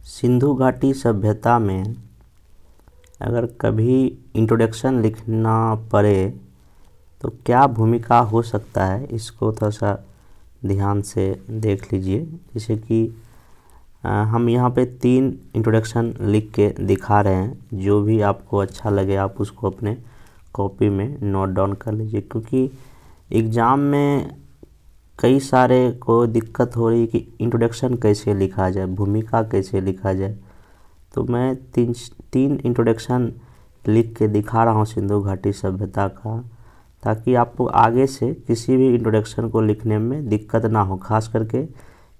सिंधु घाटी सभ्यता में अगर कभी इंट्रोडक्शन लिखना पड़े तो क्या भूमिका हो सकता है, इसको थोड़ा सा ध्यान से देख लीजिए। जैसे कि हम यहाँ पे 3 इंट्रोडक्शन लिख के दिखा रहे हैं, जो भी आपको अच्छा लगे आप उसको अपने कॉपी में नोट डाउन कर लीजिए, क्योंकि एग्ज़ाम में कई सारे को दिक्कत हो रही है कि इंट्रोडक्शन कैसे लिखा जाए, भूमिका कैसे लिखा जाए। तो मैं तीन इंट्रोडक्शन लिख के दिखा रहा हूँ सिंधु घाटी सभ्यता का, ताकि आपको आगे से किसी भी इंट्रोडक्शन को लिखने में दिक्कत ना हो, खास करके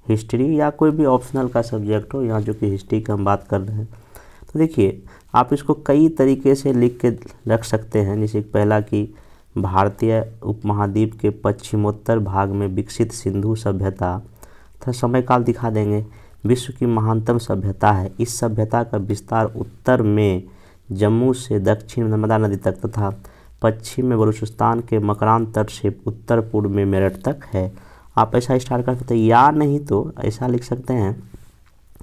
हिस्ट्री या कोई भी ऑप्शनल का सब्जेक्ट हो, यहाँ जो कि हिस्ट्री की हम बात कर रहे हैं। तो देखिए, आप इसको कई तरीके से लिख के रख सकते हैं। जैसे पहला कि भारतीय उपमहाद्वीप के पश्चिमोत्तर भाग में विकसित सिंधु सभ्यता तथा समय काल दिखा देंगे। विश्व की महानतम सभ्यता है। इस सभ्यता का विस्तार उत्तर में जम्मू से दक्षिण नर्मदा नदी तक तथा पश्चिम में बलूचिस्तान के मकरान तट से उत्तर पूर्व में मेरठ तक है। आप ऐसा स्टार्ट कर सकते हैं, या नहीं तो ऐसा लिख सकते हैं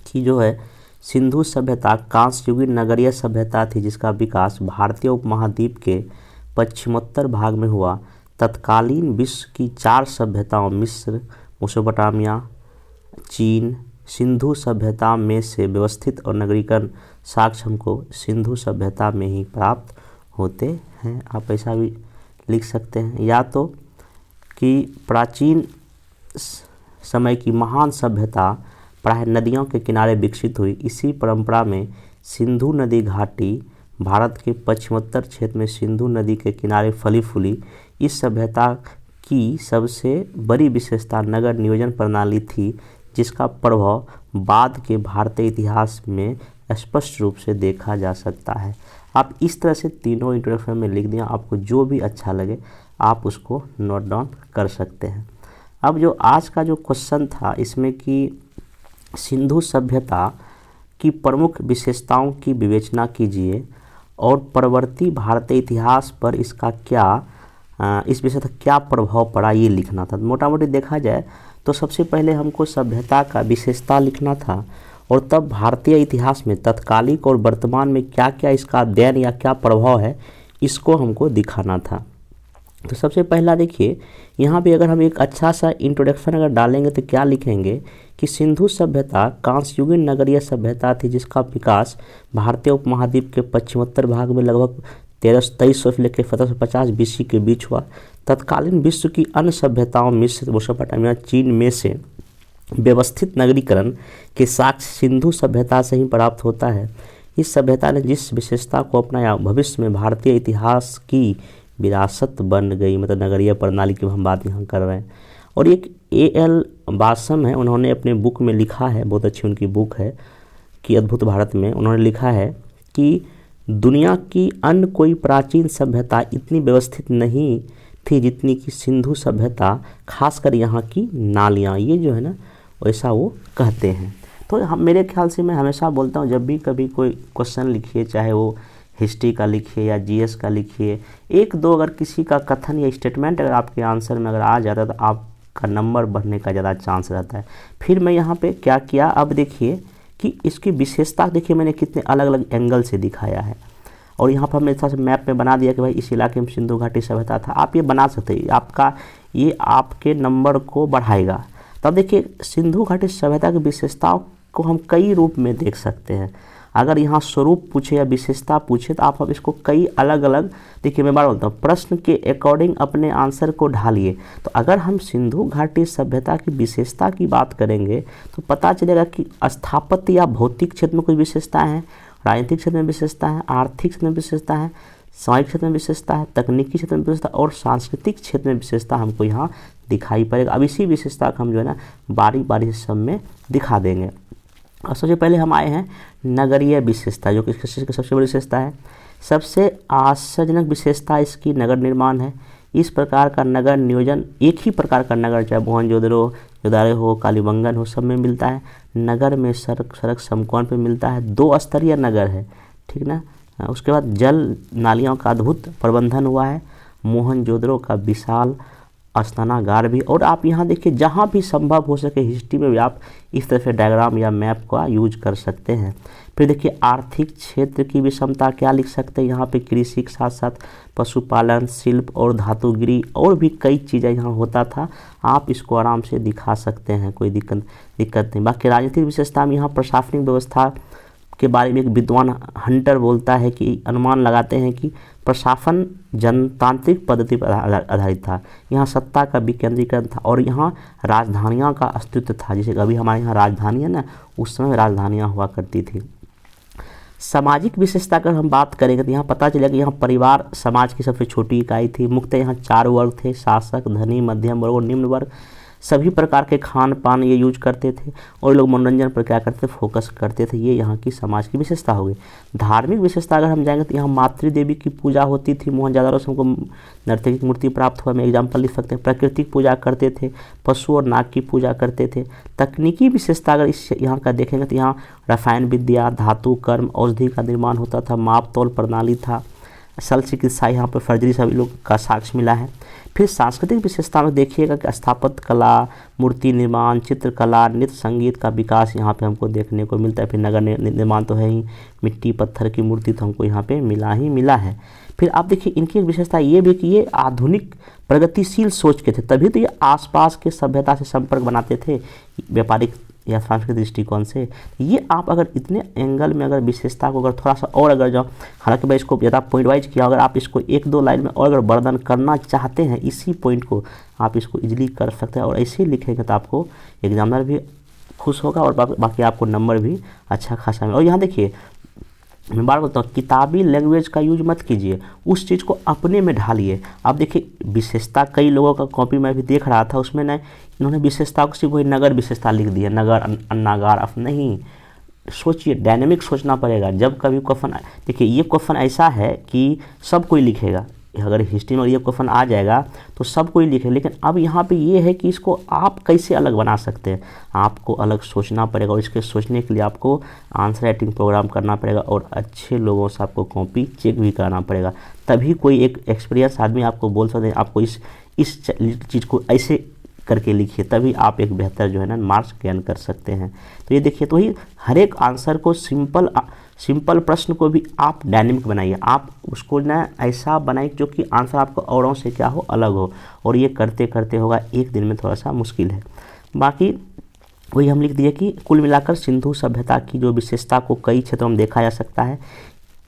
कि जो है सिंधु सभ्यता कांस्ययुगीन नगरीय सभ्यता थी, जिसका विकास भारतीय उपमहाद्वीप के पश्चिमोत्तर भाग में हुआ। तत्कालीन विश्व की 4 सभ्यताओं मिस्र, मेसोपोटामिया, चीन, सिंधु सभ्यता में से व्यवस्थित और नगरीकरण साक्ष्य हमको सिंधु सभ्यता में ही प्राप्त होते हैं। आप ऐसा भी लिख सकते हैं, या तो कि प्राचीन समय की महान सभ्यता प्राय नदियों के किनारे विकसित हुई। इसी परंपरा में सिंधु नदी घाटी भारत के पश्चिमोत्तर क्षेत्र में सिंधु नदी के किनारे फली फूली। इस सभ्यता की सबसे बड़ी विशेषता नगर नियोजन प्रणाली थी, जिसका प्रभाव बाद के भारतीय इतिहास में स्पष्ट रूप से देखा जा सकता है। आप इस तरह से तीनों इंट्रोडक्शन में लिख दिया, आपको जो भी अच्छा लगे आप उसको नोट डाउन कर सकते हैं। अब जो आज का जो क्वेश्चन था इसमें कि सिंधु सभ्यता की प्रमुख विशेषताओं की विवेचना कीजिए और परवर्ती भारतीय इतिहास पर इसका इस विषय तक क्या प्रभाव पड़ा, ये लिखना था। मोटा मोटी देखा जाए तो सबसे पहले हमको सभ्यता का विशेषता लिखना था, और तब भारतीय इतिहास में तत्कालिक और वर्तमान में क्या क्या इसका अध्ययन या क्या प्रभाव है, इसको हमको दिखाना था। तो सबसे पहला देखिए, यहाँ पे अगर हम एक अच्छा सा इंट्रोडक्शन अगर डालेंगे तो क्या लिखेंगे कि सिंधु सभ्यता कांस्ययुगीन नगरीय सभ्यता थी, जिसका विकास भारतीय उपमहाद्वीप के पश्चिमोत्तर भाग में लगभग 2300 से लेकर 1750 BC के बीच हुआ। तत्कालीन विश्व की अन्य सभ्यताओं मिस्र, मेसोपोटामिया, चीन में से व्यवस्थित नगरीकरण के साक्ष्य सिंधु सभ्यता से ही प्राप्त होता है। इस सभ्यता ने जिस विशेषता को अपनाया, भविष्य में भारतीय इतिहास की विरासत बन गई। मतलब नगरीय प्रणाली की हम बात यहाँ कर रहे हैं। और एक A.L. बासम है, उन्होंने अपने बुक में लिखा है, बहुत अच्छी उनकी बुक है कि अद्भुत भारत में, उन्होंने लिखा है कि दुनिया की अन्य कोई प्राचीन सभ्यता इतनी व्यवस्थित नहीं थी जितनी कि सिंधु सभ्यता, खासकर यहाँ की नालियाँ, ये जो है ना वैसा वो कहते हैं। तो हम मेरे ख्याल से मैं हमेशा बोलता हूँ, जब भी कभी कोई क्वेश्चन लिखिए, चाहे वो हिस्ट्री का लिखिए या GS का लिखिए, 1-2 अगर किसी का कथन या स्टेटमेंट अगर आपके आंसर में अगर आ जाता है तो आपका नंबर बढ़ने का ज़्यादा चांस रहता है। फिर मैं यहाँ पे क्या किया, अब देखिए कि इसकी विशेषता देखिए मैंने कितने अलग अलग एंगल से दिखाया है, और यहाँ पर हमने थोड़ा सा मैप में बना दिया कि भाई इस इलाके में सिंधु घाटी सभ्यता था। आप ये बना सकते हैं, ये आपके नंबर को बढ़ाएगा। तब देखिए सिंधु घाटी सभ्यता की विशेषताओं को हम कई रूप में देख सकते हैं। अगर यहाँ स्वरूप पूछे या विशेषता पूछे तो आप इसको कई अलग अलग, देखिए मैं बार बोलता हूँ, प्रश्न के अकॉर्डिंग अपने आंसर को ढालिए। तो अगर हम सिंधु घाटी सभ्यता की विशेषता की बात करेंगे तो पता चलेगा कि स्थापत्य या भौतिक क्षेत्र में कुछ विशेषता है, राजनीतिक क्षेत्र में विशेषता है, आर्थिक क्षेत्र में विशेषता है, सामाजिक क्षेत्र में विशेषता है, तकनीकी क्षेत्र में विशेषता और सांस्कृतिक क्षेत्र में विशेषता हमको यहाँ दिखाई पड़ेगा। अब इसी विशेषता का हम जो है ना बारी बारी से सब में दिखा देंगे। और सबसे पहले हम आए हैं नगरीय विशेषता, जो कि इसकी सबसे बड़ी विशेषता है। सबसे आश्चर्यजनक विशेषता इसकी नगर निर्माण है। इस प्रकार का नगर नियोजन, एक ही प्रकार का नगर, चाहे मोहनजोदड़ो, जोदारे हो, कालीबंगन हो, सब में मिलता है। नगर में सड़क समकोण पे मिलता है। 2 स्तरीय नगर है, ठीक ना। उसके बाद जल नालियों का अद्भुत प्रबंधन हुआ है। मोहनजोदड़ो का विशाल स्नानागार भी। और आप यहाँ देखिए जहाँ भी संभव हो सके हिस्ट्री में भी आप इस तरह से डायग्राम या मैप का यूज कर सकते हैं। फिर देखिए आर्थिक क्षेत्र की विषमता क्या लिख सकते हैं, यहाँ पे कृषि के साथ साथ पशुपालन, शिल्प और धातुगिरी और भी कई चीज़ें यहाँ होता था। आप इसको आराम से दिखा सकते हैं, कोई दिक्कत नहीं। बाकी राजनीतिक विशेषता में यहाँ प्रशासनिक व्यवस्था के बारे में एक विद्वान हंटर बोलता है कि अनुमान लगाते हैं कि प्रशासन जनतांत्रिक पद्धति पर आधारित था। यहाँ सत्ता का विकेंद्रीकरण था और यहाँ राजधानियों का अस्तित्व था। जैसे अभी हमारे यहाँ राजधानी है ना, उस समय राजधानियाँ हुआ करती थी। सामाजिक विशेषता अगर हम बात करेंगे तो यहाँ पता चलेगा कि यहाँ परिवार समाज की सबसे छोटी इकाई थी। मुख्यतः यहाँ 4 वर्ग थे, शासक, धनी, मध्यम वर्ग और निम्न वर्ग। सभी प्रकार के खान पान ये यूज करते थे और लोग मनोरंजन पर क्या करते थे, फोकस करते थे। ये यहाँ की समाज की विशेषता हो गई। धार्मिक विशेषता अगर हम जाएंगे तो यहाँ मातृ देवी की पूजा होती थी। मोहनजोदड़ो से हमको नर्तकी की मूर्ति प्राप्त हुआ, हम एग्जाम्पल लिख सकते हैं। प्राकृतिक पूजा करते थे, पशु और नाग की पूजा करते थे। तकनीकी विशेषता अगर इस यहाँ का देखेंगे तो यहाँ रसायन विद्या, धातु, कर्म, औषधि का निर्माण होता था, माप तौल प्रणाली था, शल्य चिकित्सा, यहाँ पर फर्जरी सभी लोग का साक्ष्य मिला है। फिर सांस्कृतिक विशेषता में देखिएगा कि स्थापत्य कला, मूर्ति निर्माण, चित्रकला, नृत्य, संगीत का विकास यहाँ पे हमको देखने को मिलता है। फिर नगर निर्माण तो है ही, मिट्टी पत्थर की मूर्ति तो हमको यहाँ पे मिला है। फिर आप देखिए इनकी एक विशेषता ये भी कि ये आधुनिक प्रगतिशील सोच के थे, तभी तो ये आसपास के सभ्यता से संपर्क बनाते थे व्यापारिक या सांस्कृतिक दृष्टिकोण से। ये आप अगर इतने एंगल में अगर विशेषता को अगर थोड़ा सा और अगर जाओ, हालांकि मैं इसको ज़्यादा पॉइंट वाइज किया, अगर आप इसको 1-2 लाइन में और अगर वर्णन करना चाहते हैं इसी पॉइंट को, आप इसको इजीली कर सकते हैं। और ऐसे ही लिखेंगे तो आपको एग्जामिनर भी खुश होगा और बाकी आपको नंबर भी अच्छा खासा मिलेगा। और यहाँ देखिए मैं बार बोलता हूँ, किताबी लैंग्वेज का यूज मत कीजिए, उस चीज़ को अपने में ढालिए। अब देखिए विशेषता कई लोगों का कॉपी में भी देख रहा था, उसमें ना इन्होंने विशेषता को सिर्फ वही नगर विशेषता लिख दी है, नगर, अन्नागार। अब नहीं सोचिए, डायनेमिक सोचना पड़ेगा। जब कभी क्वेश्चन, देखिए ये क्वेश्चन ऐसा है कि सब कोई लिखेगा, अगर हिस्ट्री में ये क्वेश्चन आ जाएगा तो सब कोई लिखे। लेकिन अब यहाँ पे ये है कि इसको आप कैसे अलग बना सकते हैं, आपको अलग सोचना पड़ेगा। और इसके सोचने के लिए आपको आंसर राइटिंग प्रोग्राम करना पड़ेगा और अच्छे लोगों से आपको कॉपी चेक भी कराना पड़ेगा। तभी कोई एक एक्सपीरियंस आदमी आपको बोल सकते हैं आपको इस चीज़ को ऐसे करके लिखिए, तभी आप एक बेहतर जो है ना मार्क्स गेन कर सकते हैं। तो ये देखिए, तो ही हर एक आंसर को सिंपल प्रश्न को भी आप डायनेमिक बनाइए। आप उसको ना ऐसा बनाइए जो कि आंसर आपको औरों से क्या हो, अलग हो। और ये करते करते होगा एक दिन में थोड़ा सा मुश्किल है। बाकी वही हम लिख दिए कि कुल मिलाकर सिंधु सभ्यता की जो विशेषता को कई क्षेत्रों में देखा जा सकता है।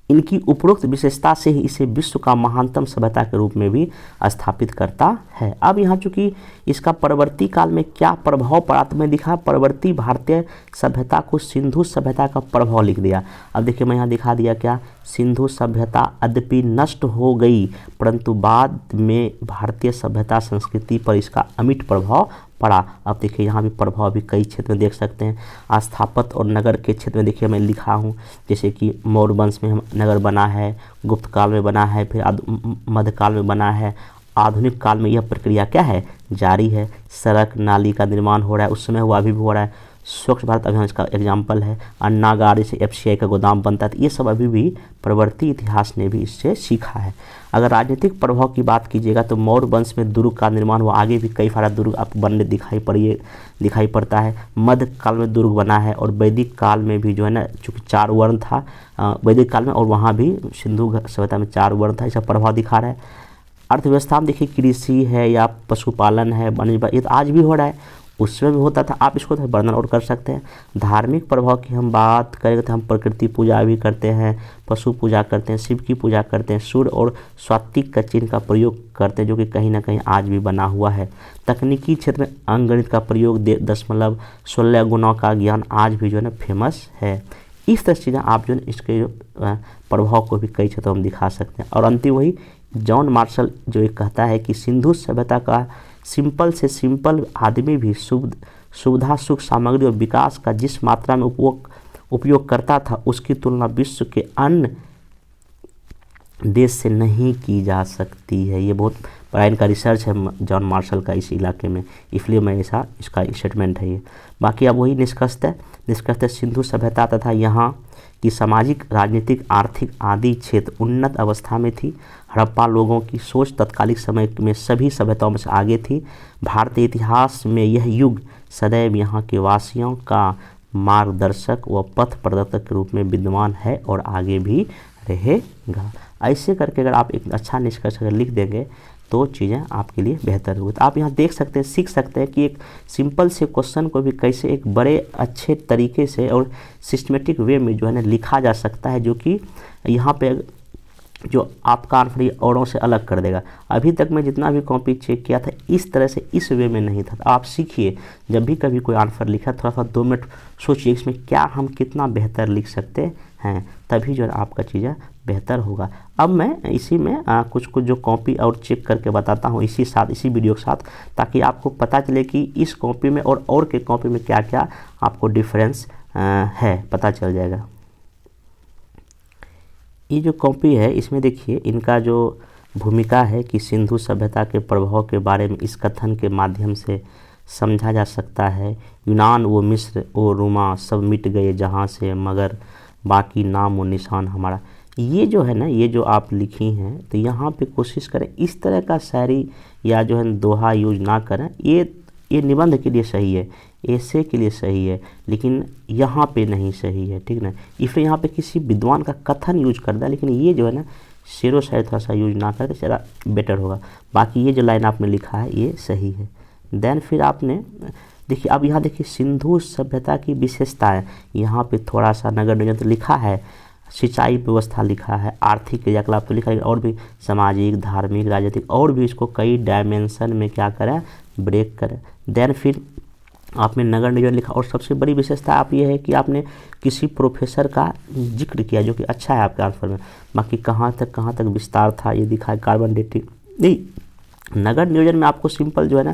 इनकी उपरोक्त विशेषता से ही इसे विश्व का महानतम सभ्यता के रूप में भी स्थापित करता है। अब यहाँ चूँकि इसका परवर्ती काल में क्या प्रभाव पड़ा, तो मैं दिखा परवर्ती भारतीय सभ्यता को सिंधु सभ्यता का प्रभाव लिख दिया। अब देखिए मैं यहाँ दिखा दिया क्या, सिंधु सभ्यता यद्यपि नष्ट हो गई परंतु बाद में भारतीय सभ्यता संस्कृति पर इसका अमिट प्रभाव पड़ा। अब देखिए यहाँ भी प्रभाव भी कई क्षेत्र में देख सकते हैं। स्थापत्य और नगर के क्षेत्र में देखिए मैं लिखा हूँ, जैसे कि मौर्य वंश में नगर बना है, गुप्त काल में बना है, फिर मध्यकाल में बना है, आधुनिक काल में यह प्रक्रिया क्या है, जारी है। सड़क नाली का निर्माण हो रहा है, उस समय हुआ, अभी भी हो रहा है। स्वच्छ भारत अभियान इसका एग्जाम्पल है। अन्नागार से FCI का गोदाम बनता है, तो ये सब अभी भी प्रवर्ती इतिहास ने भी इससे सीखा है। अगर राजनीतिक प्रभाव की बात कीजिएगा तो मौर्य वंश में दुर्ग का निर्माण हुआ, आगे भी कई सारा दुर्ग आपको बनने दिखाई पड़ता है। मध्य काल में दुर्ग बना है और वैदिक काल में भी जो है ना, चूँकि 4 वर्ण था वैदिक काल में, और वहाँ भी सिंधु सभ्यता में 4 वर्ण था, इसका प्रभाव दिखा रहा है। अर्थव्यवस्था में देखिए कृषि है या पशुपालन है, वाणिज्य, ये तो आज भी हो रहा है, उसमें भी होता था। आप इसको तो वर्णन और कर सकते हैं। धार्मिक प्रभाव की हम बात करेंगे तो हम प्रकृति पूजा भी करते हैं, पशु पूजा करते हैं, शिव की पूजा करते हैं, सूर्य और स्वातिक का चिन्ह का प्रयोग करते हैं, जो कि कहीं ना कहीं आज भी बना हुआ है। तकनीकी क्षेत्र में अंकगणित का प्रयोग 0.16 गुणों का ज्ञान आज भी जो है ना फेमस है। इस तरह चीज़ें आप जो है इसके प्रभाव को भी कई क्षेत्रों में दिखा सकते हैं। और अंतिम वही जॉन मार्शल जो ये कहता है कि सिंधु सभ्यता का सिंपल से सिंपल आदमी भी सुविधा, सुख, सामग्री और विकास का जिस मात्रा में उपयोग करता था, उसकी तुलना विश्व के अन्य देश से नहीं की जा सकती है। ये बहुत बड़ा इनका रिसर्च है जॉन मार्शल का इस इलाके में, इसलिए मैं ऐसा इसका स्टेटमेंट है ये। बाकी अब वही निष्कर्ष सिंधु सभ्यता तथा यहाँ की सामाजिक, राजनीतिक, आर्थिक आदि क्षेत्र उन्नत अवस्था में थी। हड़प्पा लोगों की सोच तत्कालिक समय में सभी सभ्यताओं में से आगे थी। भारतीय इतिहास में यह युग सदैव यहाँ के वासियों का मार्गदर्शक व पथ प्रदर्शक के रूप में विद्यमान है और आगे भी रहेगा। ऐसे करके अगर आप एक अच्छा निष्कर्ष अगर लिख देंगे तो चीज़ें आपके लिए बेहतर होगी। तो आप यहाँ देख सकते हैं, सीख सकते हैं कि एक सिंपल से क्वेश्चन को भी कैसे एक बड़े अच्छे तरीके से और सिस्टमेटिक वे में जो है ना लिखा जा सकता है, जो कि यहाँ पे जो आपका आंसर औरों से अलग कर देगा। अभी तक मैं जितना भी कॉपी चेक किया था इस तरह से इस वे में नहीं था। आप सीखिए, जब भी कभी कोई आंसर लिखा थोड़ा सा 2 मिनट सोचिए इसमें क्या हम कितना बेहतर लिख सकते हैं, तभी जो है आपका चीज़ें बेहतर होगा। अब मैं इसी में कुछ जो कॉपी और चेक करके बताता हूँ इसी वीडियो के साथ, ताकि आपको पता चले कि इस कॉपी में और के कॉपी में क्या क्या आपको डिफरेंस है, पता चल जाएगा। ये जो कॉपी है इसमें देखिए इनका जो भूमिका है कि सिंधु सभ्यता के प्रभाव के बारे में इस कथन के माध्यम से समझा जा सकता है, यूनान व मिस्र व रोमा सब मिट गए जहाँ से, मगर बाकी नाम व निशान हमारा। ये जो है ना, ये जो आप लिखी हैं, तो यहाँ पे कोशिश करें इस तरह का शायरी या जो है दोहा यूज ना करें। ये निबंध के लिए सही है, ऐसे के लिए सही है, लेकिन यहाँ पे नहीं सही है, ठीक ना। इसलिए यहाँ पे किसी विद्वान का कथन यूज कर दिया, लेकिन ये जो है ना शेरो शायद थोड़ा सा यूज ना करके ज़्यादा बेटर होगा। बाकी ये जो लाइन आपने लिखा है ये सही है। देन फिर आपने देखिए, अब यहाँ देखिए सिंधु सभ्यता की विशेषताएँ, यहाँ पे थोड़ा सा नगर नियोजन तो लिखा है, सिंचाई व्यवस्था लिखा है, आर्थिक क्रियाकलाप तो लिखा है, और भी सामाजिक, धार्मिक, राजनीतिक, और भी इसको कई डायमेंशन में क्या करें, ब्रेक करें। देन फिर आपने नगर नियोजन लिखा, और सबसे बड़ी विशेषता आप ये है कि आपने किसी प्रोफेसर का जिक्र किया, जो कि अच्छा है आपके आंसर में। बाकी कहाँ तक विस्तार था ये दिखा है, कार्बन डेटिंग नहीं। नगर नियोजन में आपको सिंपल जो है ना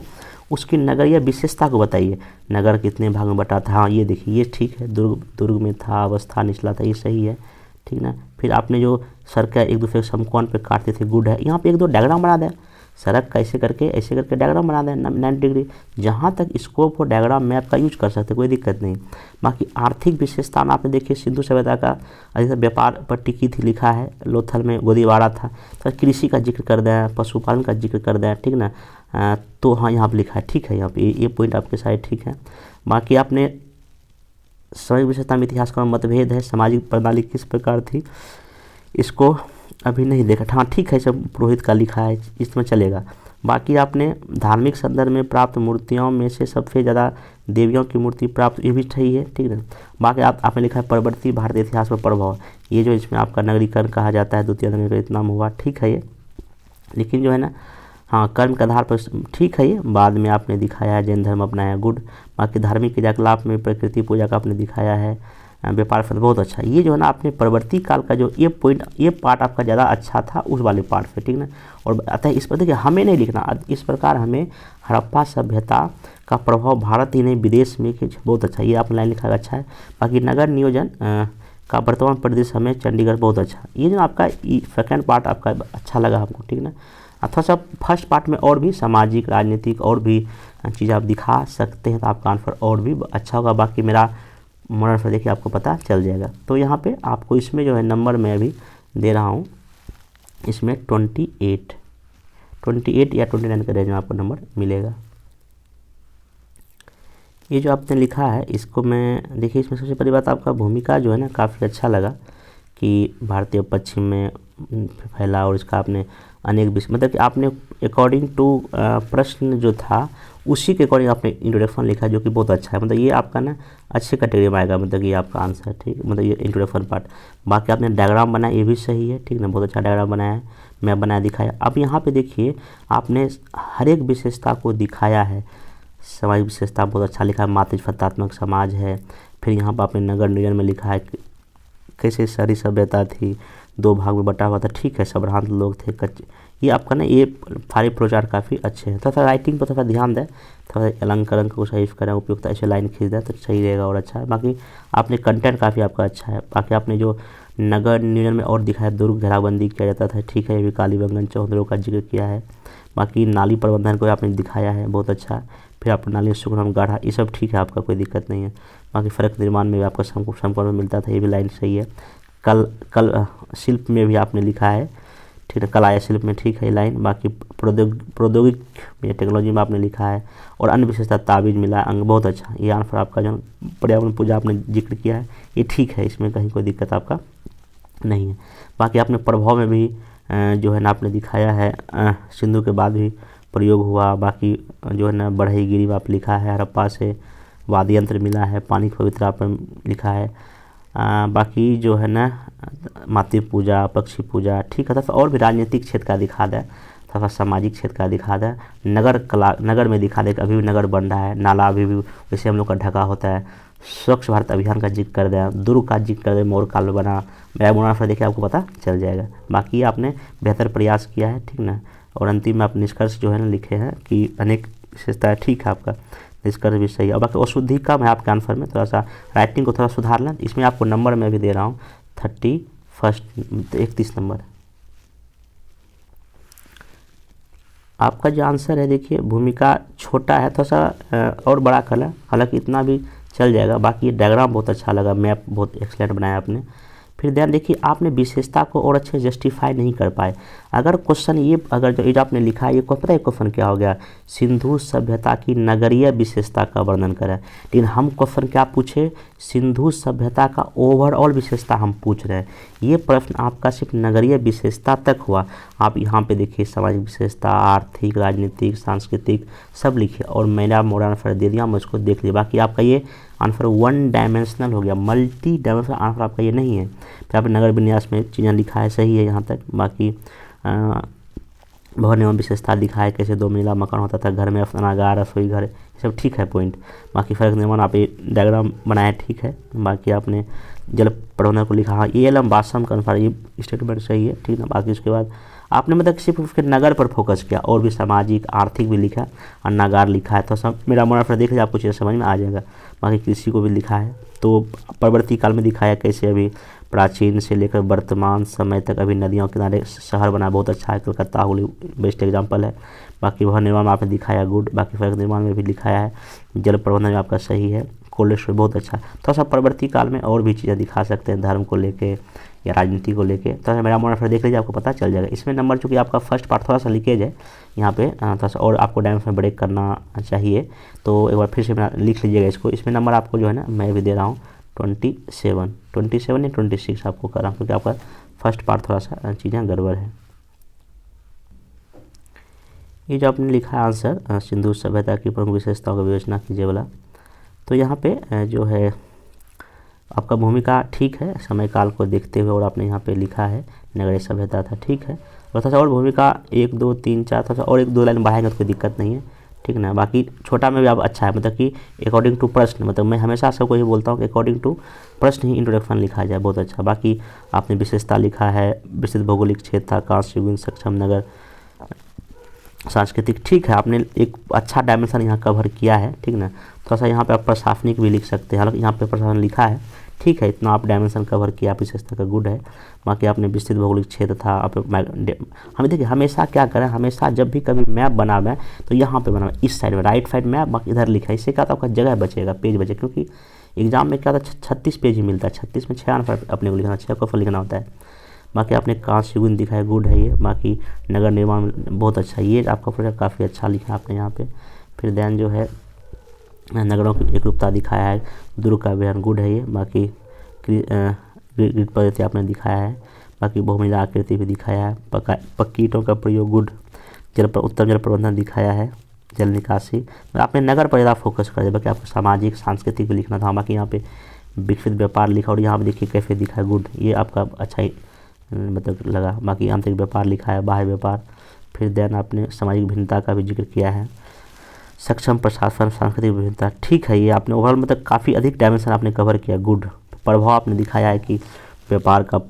उसकी नगरीय विशेषता को बताइए, नगर कितने भाग में बटा था, हाँ ये देखिए ये ठीक है, दुर्ग में था, अवस्था निचला था, ये सही है, ठीक ना। फिर आपने जो सड़कें एक दूसरे समकोण पे काटते थे, गुड है। यहाँ पे 1-2 डायग्राम बना दें, सड़क कैसे करके ऐसे करके डायग्राम बना दें 90 डिग्री। जहाँ तक स्कोप हो डायग्राम मैप का यूज कर सकते, कोई दिक्कत नहीं। बाकी आर्थिक विशेषता में आपने देखिए सिंधु सभ्यता का अधिकतर व्यापार पर टिकी थी, लिखा है, लोथल में गोदीवाड़ा था। तो कृषि का जिक्र कर दें, पशुपालन का जिक्र कर दें, ठीक ना। तो हाँ यहाँ पर लिखा है, ठीक है, यहाँ पे ये पॉइंट आपके साइड ठीक है। बाकी आपने सामाजिक विशेषता में इतिहास का मतभेद है, सामाजिक प्रणाली किस प्रकार थी, इसको अभी नहीं देखा, हाँ ठीक है, सब पुरोहित का लिखा है, इसमें चलेगा। बाकी आपने धार्मिक संदर्भ में प्राप्त मूर्तियों में से सबसे ज़्यादा देवियों की मूर्ति प्राप्त, ये भी सही है, ठीक है। बाकी आपने लिखा है परवर्ती भारतीय इतिहास पर प्रभाव, ये जो इसमें आपका नगरीकरण कहा जाता है, द्वितीय नगरीकरण इतना हुआ, ठीक है ये। लेकिन जो है ना हाँ कर्म के आधार पर ठीक है, ये बाद में आपने दिखाया है, जैन धर्म अपनाया, गुड। बाकी धार्मिक क्रियाकलाप में प्रकृति पूजा का आपने दिखाया है, व्यापार फल बहुत अच्छा। ये जो है ना आपने परवर्ती काल का जो ये पॉइंट, ये पार्ट आपका ज़्यादा अच्छा था उस वाले पार्ट से, ठीक ना। और अतः इस पर देखिए हमें नहीं लिखना, इस प्रकार हमें हड़प्पा सभ्यता का प्रभाव भारत ही नहीं विदेश में कि बहुत अच्छा, ये आपने लाइन लिखा अच्छा है। बाकी नगर नियोजन का वर्तमान परिदृश्य हमें चंडीगढ़ बहुत अच्छा, ये जो आपका सेकेंड पार्ट आपका अच्छा लगा हमको, ठीक ना। थोड़ा सा फर्स्ट पार्ट में और भी सामाजिक, राजनीतिक और भी चीज़ आप दिखा सकते हैं, तो आपका आंसर और भी अच्छा होगा। बाकी मेरा मॉडल पर देखिए आपको पता चल जाएगा। तो यहाँ पे आपको इसमें जो है नंबर मैं अभी दे रहा हूँ, इसमें 28 या 29 के रेंज में आपको नंबर मिलेगा। ये जो आपने लिखा है इसको मैं देखिए, इसमें सबसे पहली बात आपका भूमिका जो है ना काफ़ी अच्छा लगा कि भारतीय पश्चिम में फैला, और इसका आपने अनेक विषय मतलब कि आपने अकॉर्डिंग टू प्रश्न जो था उसी के अकॉर्डिंग आपने इंट्रोडक्शन लिखा, जो कि बहुत अच्छा है। मतलब ये आपका ना अच्छे कैटेगरी में आएगा, मतलब ये आपका आंसर, ठीक, मतलब ये इंट्रोडक्शन पार्ट। बाकी आपने डायग्राम बनाया, ये भी सही है, ठीक ना, बहुत अच्छा डायग्राम बनाया है, मैं बनाया दिखाया। अब यहाँ पे देखिए आपने हर एक विशेषता को दिखाया है, सामाजिक विशेषता बहुत अच्छा लिखा है, मातृफतात्मक समाज है। फिर यहाँ पर आपने नगर नियोजन में लिखा है कैसे सारी सभ्यता थी, 2 भाग में बटा हुआ था, ठीक है, संभ्रांत लोग थे, कच्चे, ये आपका ना ये सारे प्रचार काफ़ी अच्छे हैं। थोड़ा राइटिंग पर थोड़ा ध्यान दें, थोड़ा अलंकरण को सही करें, उपयुक्त ऐसे लाइन खींच दें तो सही रहेगा और अच्छा है। बाकी आपने कंटेंट काफ़ी आपका अच्छा है। बाकी आपने जो नगर नियोजन में और दिखाया, दुर्ग घेराबंदी किया जाता था, ठीक है, ये भी कालीबंगन चौधरों का जिक्र किया है। बाकी नाली प्रबंधन को आपने दिखाया है, बहुत अच्छा। फिर आप नाली सुगम गाढ़ा, ये सब ठीक है, आपका कोई दिक्कत नहीं है। बाकी फलक निर्माण में भी आपका समकोण में मिलता था, ये भी लाइन सही है। कल शिल्प में भी आपने लिखा है, ठीक है, कला या शिल्प में ठीक है ये लाइन। बाकी प्रौद्योगिक में टेक्नोलॉजी में आपने लिखा है, और अन्य विशेषता ताबीज मिला अंग, बहुत अच्छा। ये आंसर आपका जो पर्यावरण पूजा आपने जिक्र किया है ये ठीक है, इसमें कहीं कोई दिक्कत आपका नहीं है। बाकी आपने प्रभाव में भी जो है ना आपने दिखाया है, सिंधु के बाद भी प्रयोग हुआ। बाकी जो है ना बढ़ई गिरी में आप लिखा है, हड़प्पा से वाद्य यंत्र मिला है, पानी की पवित्रता आपने लिखा है। बाकी जो है ना मातृ पूजा, पक्षी पूजा ठीक है। तो और भी राजनीतिक क्षेत्र का दिखा दे, तथा सामाजिक क्षेत्र का दिखा दे, नगर कला नगर में दिखा दे कि अभी भी नगर बन रहा है, नाला अभी भी वैसे हम लोग का ढका होता है। स्वच्छ भारत अभियान का जिक्र कर दें, दुर्ग का जिक्र कर दें, मौर्य काल में बना, मैं मुनाफा देखिए आपको पता चल जाएगा। बाकी आपने बेहतर प्रयास किया है, ठीक ना। और अंतिम में आप निष्कर्ष जो है ना लिखे हैं कि अनेक विशेषताएं, ठीक है, आपका निष्कर्ष भी सही है। और बाकी अशुद्धि कम है आपके आंसर में, थोड़ा सा राइटिंग को थोड़ा सुधार लें। इसमें आपको नंबर मैं भी दे रहा हूँ 31 नंबर। आपका जो आंसर है देखिए भूमिका छोटा है, थोड़ा सा और बड़ा कर लें, हालांकि इतना भी चल जाएगा। बाकी डायग्राम बहुत अच्छा लगा, मैप बहुत एक्सलेंट बनाया आपने। फिर ध्यान देखिए आपने विशेषता को और अच्छे जस्टिफाई नहीं कर पाए। अगर क्वेश्चन ये अगर जो आपने लिखा है, ये पता है क्वेश्चन क्या हो गया, सिंधु सभ्यता की नगरीय विशेषता का वर्णन करें। लेकिन हम क्वेश्चन क्या पूछे, सिंधु सभ्यता का ओवरऑल विशेषता हम पूछ रहे हैं। ये प्रश्न आपका सिर्फ नगरीय विशेषता तक हुआ। आप यहाँ पे देखिए सामाजिक विशेषता, आर्थिक, राजनीतिक, सांस्कृतिक सब लिखिए, और मैंने आप मोड़ा आंसर दे दिया, मैं उसको देख लीजिए। बाकी आपका ये आंसर 1 डायमेंशनल हो गया, मल्टी डायमेंशनल आंसर आपका ये नहीं है। फिर आपने नगर विन्यास में चीज़ें लिखा है, सही है यहाँ तक। बाकी भवन एवं विशेषता दिखा है, कैसे 2 मंजिला मकान होता था, घर में अफनागार, रसोई घर, ये सब ठीक है पॉइंट। बाकी फलक निर्माण आप ये डायग्राम बनाया, ठीक है। बाकी आपने जल प्रबंधन को लिखा, हाँ ये एलम वासम के अनुसार ये स्टेटमेंट सही है, ठीक ना। बाकी उसके बाद आपने मतलब सिर्फ उसके नगर पर फोकस किया, और भी सामाजिक आर्थिक भी लिखा, अन्नागार लिखा है, तो सब मेरा मन पर देख लीजिए, आपको चीज़ें समझ में आ जाएगा। बाकी कृषि को भी लिखा है, तो परवर्ती काल में दिखाया कैसे अभी प्राचीन से लेकर वर्तमान समय तक अभी नदियों के किनारे शहर बना, बहुत अच्छा है। कलकत्ता हुली बेस्ट एग्जाम्पल है। बाकी भवन निर्माण में आपने दिखाया गुड, बाकी फलक निर्माण में भी दिखाया है, जल प्रबंधन में आपका सही है, कोल्ड स्टोरेज बहुत अच्छा। थोड़ा सा परवर्ती काल में और भी चीज़ें दिखा सकते हैं, धर्म को लेके या राजनीति को लेके, तो मेरा मोनोफर देख लीजिए, आपको पता चल जाएगा। इसमें नंबर चूँकि आपका फर्स्ट पार्ट थोड़ा सा लीकेज है यहाँ पे, थोड़ा सा और आपको डायमेंशन ब्रेक करना चाहिए, तो एक बार फिर से लिख लीजिएगा इसको। इसमें नंबर आपको जो है ना मैं भी दे रहा हूँ 27 या 26 आपको कर रहा हूँ, क्योंकि आपका फर्स्ट पार्ट थोड़ा सा चीज़ें गड़बड़ है। ये जो आपने लिखा है आंसर, सिंधु सभ्यता की प्रमुख विशेषताओं का विवेचना कीजिए वाला, तो यहाँ पे जो है आपका भूमिका ठीक है, समय काल को देखते हुए, और आपने यहाँ पे लिखा है नगरीय सभ्यता था, ठीक है। और थोड़ा सा और भूमिका 1 2 3 4 थोड़ा सा और 1 2 लाइन बढ़ाएंगे तो कोई दिक्कत नहीं है, ठीक ना। बाकी छोटा में भी आप अच्छा है, मतलब कि अकॉर्डिंग टू प्रश्न, मतलब मैं हमेशा सबको ही बोलता हूँ कि अकॉर्डिंग टू प्रश्न ही इंट्रोडक्शन लिखा जाए, बहुत अच्छा। बाकी आपने विशेषता लिखा है, विस्तृत भौगोलिक क्षेत्र था, कांस्य युगीन सक्षम नगर, सांस्कृतिक, ठीक है। आपने एक अच्छा डायमेंशन यहाँ कवर किया है, ठीक ना। थोड़ा सा यहाँ पे आप प्रशासनिक भी लिख सकते हैं, हालांकि यहाँ पे प्रशासन लिखा है, ठीक है। इतना आप डायमेंशन कवर किया, आप विशेषता का गुड है। बाकी आपने विस्तृत भौगोलिक क्षेत्र था, आप हमें देखिए हमेशा क्या करें, हमेशा जब भी कभी मैप बनावे तो यहाँ पे बनावे इस साइड में, राइट साइड मैप, बाकी इधर लिखा है। इससे क्या था आपका जगह बचेगा, पेज बचेगा, क्योंकि एग्जाम में क्या था 36 पेज ही मिलता है, 36 में 6 आंसर अपने को लिखना, 6 को लिखना होता है। बाकी आपने कांस्य युगीन दिखाया, गुड है ये। बाकी नगर निर्माण बहुत अच्छा, ये आपका प्रोजेक्ट काफ़ी अच्छा लिखा आपने यहाँ पे। फिर दैन जो है नगरों की एक रूपता दिखाया है, दुर्ग का अभियान, गुड है ये। बाकी ग्रिड पद्धति आपने दिखाया है, बाकी बहुमंजिला आकृति भी दिखाया है, पक्की ईंटों का प्रयोग, गुड। उत्तम जल प्रबंधन दिखाया है, जल निकासी, आपने नगर पर ज़्यादा फोकस कर दिया। बाकी आपको सामाजिक सांस्कृतिक भी लिखना था, बाकी यहाँ पे विकसित व्यापार लिखा, और यहाँ पे देखिए कैफे दिखा है, गुड, ये आपका अच्छा ही मतलब लगा। बाकी आंतरिक व्यापार लिखा है, बाह्य व्यापार। फिर देन आपने सामाजिक भिन्नता का भी जिक्र किया है, सक्षम प्रशासन, सांस्कृतिक विभिन्नता, ठीक है। ये आपने ओवरऑल मतलब काफ़ी अधिक डायमेंशन आपने कवर किया, गुड। प्रभाव आपने दिखाया है कि व्यापार का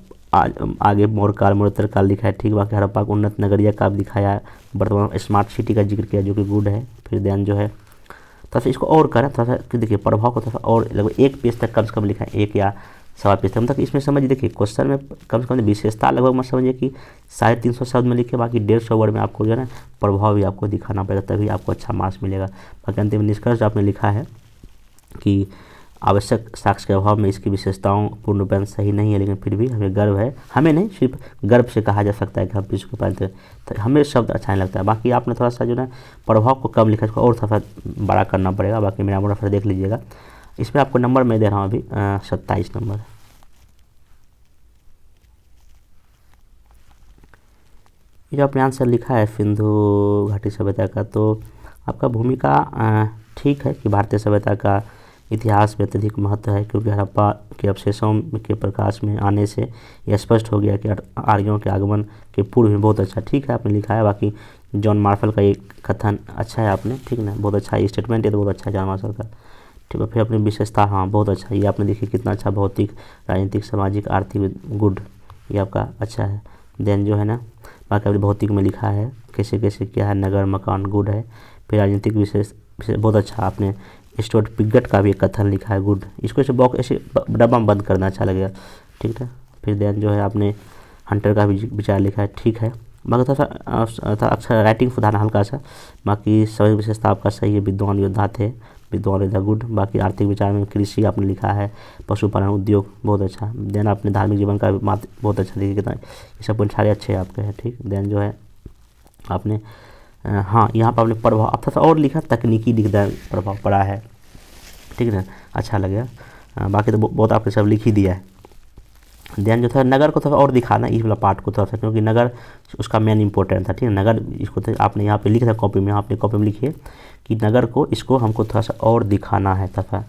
आगे मौर्य काल, मौर्योत्तर काल लिखा है, ठीक। बाकी हड़प्पा का उन्नत नगरीय का भी दिखाया है, वर्तमान स्मार्ट सिटी का जिक्र किया, जो कि गुड है। फिर देन जो है थोड़ा सा इसको और करें, थोड़ा सा देखिए प्रभाव को थोड़ा सा और लगभग 1 पेज तक कम से कम लिखा है, 1 या सवाल पूछते हैं। मतलब इसमें समझिए, देखिए क्वेश्चन में कम से कम विशेषता लगभग मत समझिए कि 350 शब्द में लिखे, बाकी 150 वर्ड में आपको जो है ना प्रभाव भी आपको दिखाना पड़ेगा, तभी आपको अच्छा मार्क्स मिलेगा। बाकी अंतिम निष्कर्ष आपने लिखा है कि आवश्यक साक्ष्य के अभाव में इसकी विशेषताओं पूर्ण रूपेण सही नहीं है, लेकिन फिर भी हमें गर्व है, हमें नहीं सिर्फ गर्व से कहा जा सकता है कि हम विश्व को पाते हैं, तो हमें शब्द अच्छा नहीं लगता है। बाकी आपने थोड़ा सा जो है प्रभाव को कम लिखा, इसको और थोड़ा बड़ा करना पड़ेगा। बाकी मेरा मुनाफा देख लीजिएगा, इसमें आपको नंबर मैं दे रहा हूँ अभी 27 नंबर। ये जो आपने आंसर लिखा है सिंधु घाटी सभ्यता का, तो आपका भूमिका ठीक है कि भारतीय सभ्यता का इतिहास में अत्यधिक महत्व है, क्योंकि हड़प्पा के अवशेषों के प्रकाश में आने से यह स्पष्ट हो गया कि आर्यों के आगमन के पूर्व में बहुत अच्छा, ठीक है आपने लिखा है। बाकी जॉन मार्शल का ये कथन अच्छा है आपने, ठीक ना, बहुत अच्छा है स्टेटमेंट, ये तो बहुत अच्छा है जॉन मार्शल का, ठीक है। फिर अपनी विशेषता, हाँ बहुत अच्छा, ये आपने देखिए कितना अच्छा, भौतिक, राजनीतिक, सामाजिक, आर्थिक, गुड, ये आपका अच्छा है। देन जो है ना बाकी आपने भौतिक में लिखा है कैसे कैसे क्या है, नगर मकान, गुड है। फिर राजनीतिक विशेष बहुत अच्छा, आपने स्टुअर्ट पिगट का भी एक कथन लिखा है, गुड, इसको ऐसे बॉक्स ऐसे डब्बा में बंद करना अच्छा लगेगा, ठीक है। फिर देन जो है आपने हंटर का भी विचार लिखा है, ठीक है। बाकी थोड़ा अच्छा राइटिंग सुधारना हल्का सा, बाकी सभी विशेषता आपका सही है। विद्वान योद्धा थे, विद्वान योद्धा, गुड। बाकी आर्थिक विचार में कृषि आपने लिखा है, पशुपालन, उद्योग, बहुत अच्छा। देन आपने धार्मिक जीवन का बहुत अच्छा देखिए कितना, ये सब पॉइंट सारे अच्छे आपके हैं, ठीक। देन जो है आपने हाँ यहाँ पर आपने प्रभाव अब थोड़ा और लिखा, तकनीकी दिग्गज प्रभाव पड़ा है, ठीक है ना, अच्छा लगेगा। बाकी तो बहुत आपने सब लिख ही दिया है। देन जो था नगर को थोड़ा और दिखाना, इस वाला पार्ट को थोड़ा सा, क्योंकि नगर उसका मेन इंपॉर्टेंट था, ठीक है। नगर इसको तो आपने यहाँ पे लिखा था कॉपी में, आपने कॉपी में लिखिए कि नगर को इसको हमको थोड़ा सा और दिखाना है, तथा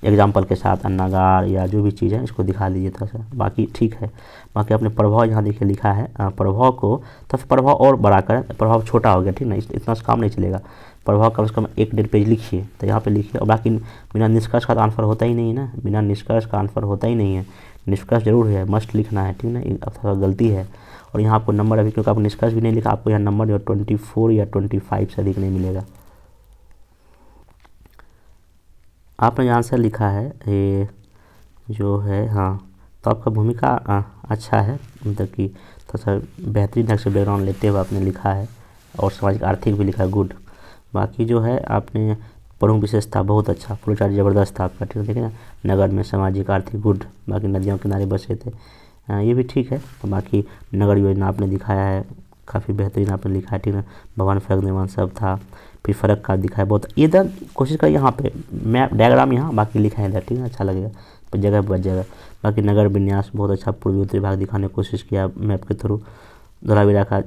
एग्जाम्पल के साथ अन्नागार या जो भी चीज़ है इसको दिखा दीजिए थोड़ा सा, बाकी ठीक है। बाकी आपने प्रभाव यहाँ देखिए लिखा है, प्रभाव को थोड़ा प्रभाव और बड़ा करें, प्रभाव छोटा हो गया, ठीक ना, इतना काम नहीं चलेगा। प्रभाव कम से कम 1-1.5 पेज लिखिए, तो यहाँ पे लिखिए। और बाकी बिना निष्कर्ष का आंसर होता ही नहीं है ना, बिना निष्कर्ष का आंसर होता ही नहीं है, निष्कर्ष जरूर है, मस्ट लिखना है, ठीक ना, अब थोड़ा गलती है। और यहाँ आपको नंबर अभी क्योंकि आपको निष्कर्ष भी नहीं लिखा, आपको यहाँ नंबर जो 24 या 25 से अधिक नहीं मिलेगा। आपने आंसर लिखा है ये जो है, हाँ, तो आपका भूमिका अच्छा है, मतलब कि थोड़ा सा बेहतरीन ढंग से बैकग्राउंड लेते हुए आपने लिखा है, और सामाजिक आर्थिक भी लिखा है, गुड। बाकी जो है आपने प्रमुख विशेषता बहुत अच्छा, फ्लोचार्ट ज़बरदस्त था आपका, ठीक है, देखिए ना, नगर में सामाजिक आर्थिक, गुड। बाकी नदियों के किनारे बसे थे, ये भी ठीक है। बाकी नगर योजना आपने दिखाया है, काफ़ी बेहतरीन आपने लिखा है, ठीक है। भवन सड़क निर्माण सब था। फिर फर्क का दिखाया बहुत, इधर कोशिश करिए यहाँ पे मैप डायग्राम यहाँ बाकी लिखा है इधर, ठीक है, अच्छा लगेगा, पर जगह बच जाएगा। बाकी नगर विन्यास बहुत अच्छा, पूर्वी उत्तरी भाग दिखाने की कोशिश किया मैप के थ्रू, धोलावीरा का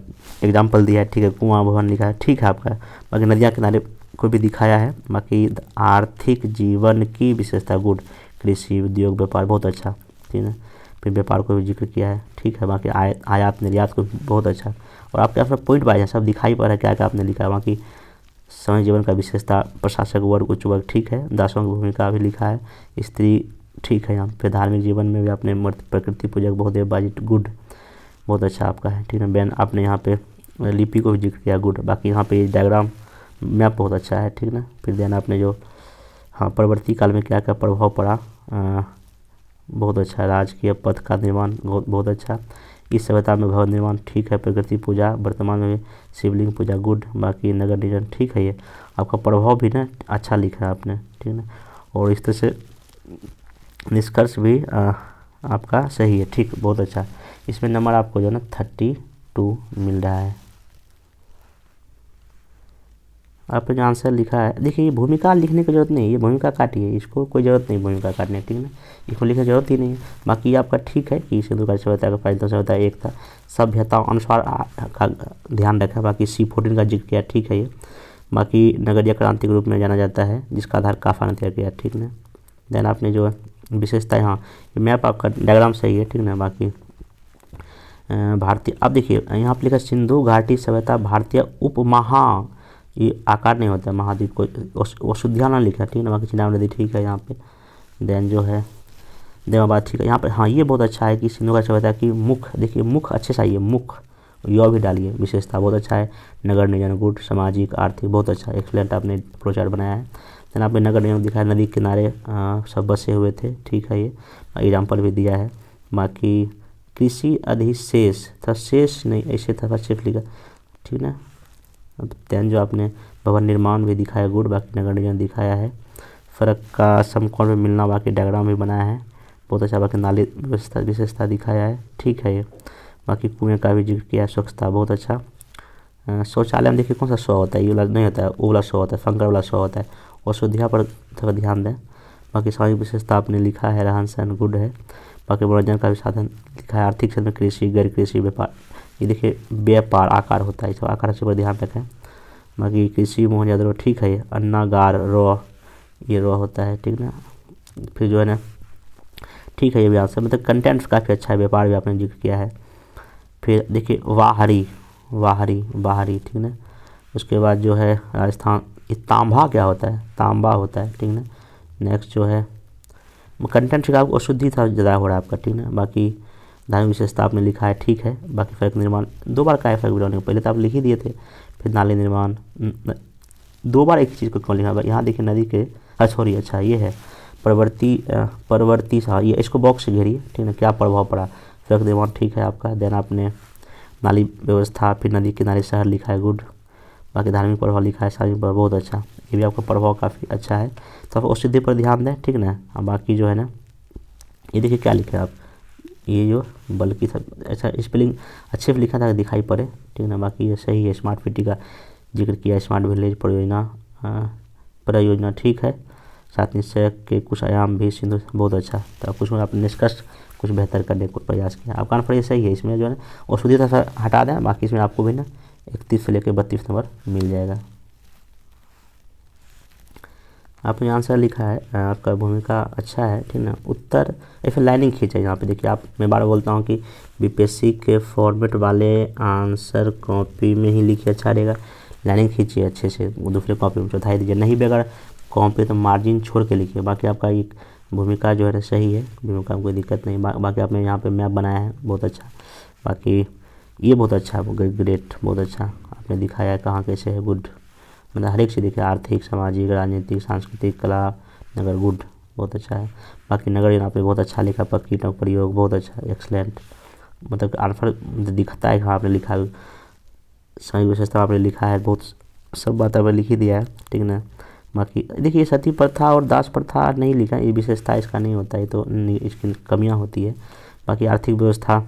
एग्जाम्पल दिया है, ठीक है, कुआं भवन लिखा है, ठीक है आपका। बाकी नदियाँ किनारे को भी दिखाया है। बाकी आर्थिक जीवन की विशेषता, गुड। कृषि, उद्योग, व्यापार, बहुत अच्छा, ठीक है। फिर व्यापार को भी जिक्र किया है, ठीक है। बाकी आयात निर्यात को भी बहुत अच्छा, और आपके अपना पॉइंट वाइज है, सब दिखाई पड़ रहा है क्या क्या आपने लिखा है। बाकी समय जीवन का विशेषता, प्रशासक वर्ग, उच्च वर्ग, ठीक है। दासों की भूमिका भी लिखा है, स्त्री, ठीक है। यहाँ पे धार्मिक जीवन में भी आपने प्रकृति पूजक, बहुदेवबाजी, गुड, बहुत अच्छा आपका है, ठीक है। बैन आपने यहाँ पे लिपि को भी जिक्र किया, गुड। बाकी यहाँ पे डायग्राम मैप बहुत अच्छा है, ठीक ना। फिर देन आपने जो हाँ परवर्ती काल में क्या क्या प्रभाव पड़ा, बहुत अच्छा। राजकीय पथ का निर्माण बहुत अच्छा। इस सभ्यता में भवन निर्माण, ठीक है। प्रकृति पूजा, वर्तमान में शिवलिंग पूजा, गुड। बाकी नगर नियोजन, ठीक है। ये आपका प्रभाव भी ना अच्छा लिखा है आपने, ठीक है ना। और इस तरह से निष्कर्ष भी आपका सही है, ठीक, बहुत अच्छा। इसमें नंबर आपको जो है ना 32 मिल रहा है। आपने जो आंसर लिखा है, देखिए ये भूमिका लिखने की जरूरत नहीं है, ये भूमिका काटिए, इसको कोई ज़रूरत नहीं भूमिका काटने, ठीक है ना, इसको लिखने की जरूरत ही नहीं है। बाकी आपका ठीक है कि सिंधु घाटी सभ्यता का प्राचीनतम सभ्यता एक था, सभ्यताओं अनुसार का ध्यान रखा। बाकी C14 का जिक्र किया, ठीक है। ये बाकी नगरीय क्रांति के रूप में जाना जाता है, जिसका आधार काफा ने तैयार किया, ठीक है। देन आपने जो विशेषता, हाँ ये मैप आपका डायग्राम सही है, ठीक है ना। बाकी भारतीय, अब देखिए यहाँ पर लिखा सिंधु घाटी सभ्यता भारतीय उपमहा, ये आकार नहीं होता है, महाद्वीप को वसुधा ना लिखा, ठीक है ना। बाकी चिनाब नदी, ठीक है यहाँ पे। देन जो है देवाबाद, ठीक है। यहाँ पे हाँ ये बहुत अच्छा है कि सिंधु घाटी सभ्यता की मुख, देखिए मुख अच्छे से आइए, मुख यह भी डालिए, विशेषता बहुत अच्छा है। नगर नियोजन, गुड। सामाजिक आर्थिक, बहुत अच्छा, एक्सलेंट आपने फ्लोचार्ट बनाया है। देन आपने नगर निगम दिखाया, नदी किनारे सब बसे हुए थे, ठीक है, ये एग्जाम्पल भी दिया है। बाकी कृषि अधिशेष था, शेष नहीं ऐसे था, सिर्फ लिखा, ठीक ना। अब देन जो आपने भवन निर्माण भी दिखाया, गुड। बाकी नगर निगम दिखाया है, फर्क का समकोण में मिलना, बाकी डायग्राम भी बनाया है, बहुत अच्छा। बाकी नाली विशेषता दिखाया है, ठीक है ये। बाकी कुएं का भी जिक्र किया है, स्वच्छता बहुत अच्छा। शौचालय में देखिए कौन सा 100 होता है, ये वाला नहीं होता है, वो वाला 100 होता है, फंकर वाला 100 होता है, और शुद्धिया पर थोड़ा ध्यान दें। बाकी सामाजिक विशेषता आपने लिखा है, रहन सहन गुड है। बाकी मनोरंजन का भी साधन लिखा है, आर्थिक क्षेत्र में कृषि, गैर कृषि, व्यापार, ये देखिए व्यापार आकार होता है, इस आकार से पर ध्यान रखें। बाकी कृषि मोहनजोदड़ो, ठीक है, ये अन्नागार रो, ये रो होता है, ठीक ना। फिर जो है ना, ठीक है, ये भी आंसर, मतलब कंटेंट काफ़ी अच्छा है, व्यापार भी आपने जिक्र किया है। फिर देखिए वाहरी, वाहरी, बाहरी, ठीक ना। उसके बाद जो है राजस्थान, ये तांबा क्या होता है, तांबा होता है, ठीक ना। नेक्स्ट जो है कंटेंट ठीक है, आपको अशुद्धि था ज़्यादा हो रहा है आपका, ठीक ना। बाकी धार्मिक विशेषता आपने लिखा है, ठीक है। बाकी फलक निर्माण 2 बार का है, फलक बनाने को पहले तो आप लिख ही दिए थे। फिर नाली निर्माण 2 बार एक ही चीज़ को क्यों लिखा, यहाँ देखिए नदी के, सॉरी, अच्छा ये है परवर्ती सा, ये इसको बॉक्स से घेरिए, ठीक है, क्या प्रभाव पड़ा, फलक निर्माण, ठीक है आपका। देन आपने नाली व्यवस्था, फिर नदी किनारे शहर लिखा है, गुड। बाकी धार्मिक प्रभाव लिखा है, सार्वजनिक प्रभाव बहुत अच्छा, ये भी आपका प्रभाव काफ़ी अच्छा है, तो आप औषधि पर ध्यान दें, ठीक ना। बाकी जो है ना, ये देखिए क्या लिखे आप, ये जो बल्कि सब अच्छा स्पेलिंग अच्छे से लिखा था, दिखाई पड़े, ठीक ना। बाकी ये सही है, स्मार्ट सिटी का जिक्र किया, स्मार्ट विलेज परियोजना, ठीक है। साथ निश्चय के कुछ आयाम भी सिंधु, बहुत अच्छा, तो कुछ आपने निष्कर्ष कुछ बेहतर करने को प्रयास किया, आपका आंसर ये सही है। इसमें जो है ना औषधि था हटा दें, बाकी इसमें आपको भी ना 31 से लेकर 32 नंबर मिल जाएगा। आपने आंसर लिखा है, आपका भूमिका अच्छा है, ठीक ना। उत्तर ऐसे लाइनिंग खींचे, यहाँ पे देखिए आप, मैं बार बोलता हूँ कि बीपीएससी के फॉर्मेट वाले आंसर कॉपी में ही लिखिए, अच्छा रहेगा। लाइनिंग खींचिए अच्छे से, दूसरे कॉपी में चौथाई दीजिए, नहीं भी अगर कॉपी तो मार्जिन छोड़ के लिखिए। बाकी आपका एक भूमिका जो है ना सही है, भूमिका में कोई दिक्कत नहीं। बाकी आपने यहाँ पे मैप बनाया है, बहुत अच्छा। बाकी ये बहुत अच्छा है, ग्रेट, बहुत अच्छा आपने दिखाया है, कहाँ कैसे है, गुड। मतलब हर एक चीज़ देखिए, आर्थिक, सामाजिक, राजनीतिक, सांस्कृतिक, कला, नगर, गुड, बहुत अच्छा है। बाकी नगर यहाँ पे बहुत अच्छा लिखा, पक्की टोक प्रयोग, बहुत अच्छा, एक्सलेंट, मतलब आंसर दिखता है, आपने लिखा है, सामाजिक विशेषता आपने लिखा है, बहुत सब बात आपने लिख ही दिया है, ठीक ना। बाकी देखिए सती प्रथा और दास प्रथा नहीं लिखा, ये विशेषता इसका नहीं होता है, तो इसकी कमियाँ होती है। बाकी आर्थिक व्यवस्था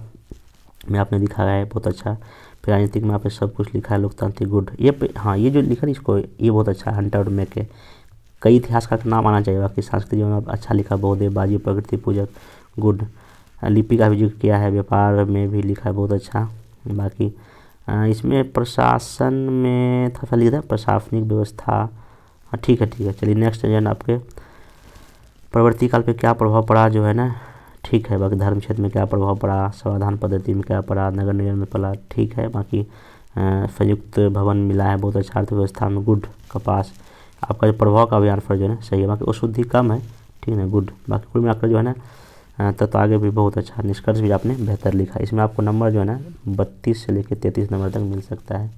में आपने दिखाया है, बहुत अच्छा। फिर राजनीतिक में आपने सब कुछ लिखा है, लोकतांत्रिक, गुड। ये हाँ, ये जो लिखा है इसको, ये बहुत अच्छा, हंटर और मेके, कई इतिहासकार का नाम आना चाहिए। बाकी सांस्कृतिक जीवन में अच्छा लिखा, बहुदेव बाजी, प्रकृति पूजक, गुड। लिपि का भी जिक्र किया है, व्यापार में भी लिखा है, बहुत अच्छा। बाकी इसमें प्रशासन में था लिखा था, प्रशासनिक व्यवस्था, हाँ ठीक है, चलिए नेक्स्ट जो है ना आपके प्रवर्ती काल पे क्या प्रभाव पड़ा जो है ना, ठीक है। बाकी धर्म क्षेत्र में क्या प्रभाव पड़ा, समाधान पद्धति में क्या पड़ा, नगर निगम में पड़ा, ठीक है। बाकी संयुक्त भवन मिला है, बहुत अच्छा। अर्थव्यवस्था में गुड। कपास, आपका जो प्रभाव का भी आंसर जो है ना सही है। बाकी अशुद्धि कम है, ठीक है, गुड। बाकी कुल मिलाकर जो है ना तो आगे भी बहुत अच्छा, निष्कर्ष भी आपने बेहतर लिखा। इसमें आपको नंबर जो है ना 32 से लेकर 33 नंबर तक मिल सकता है।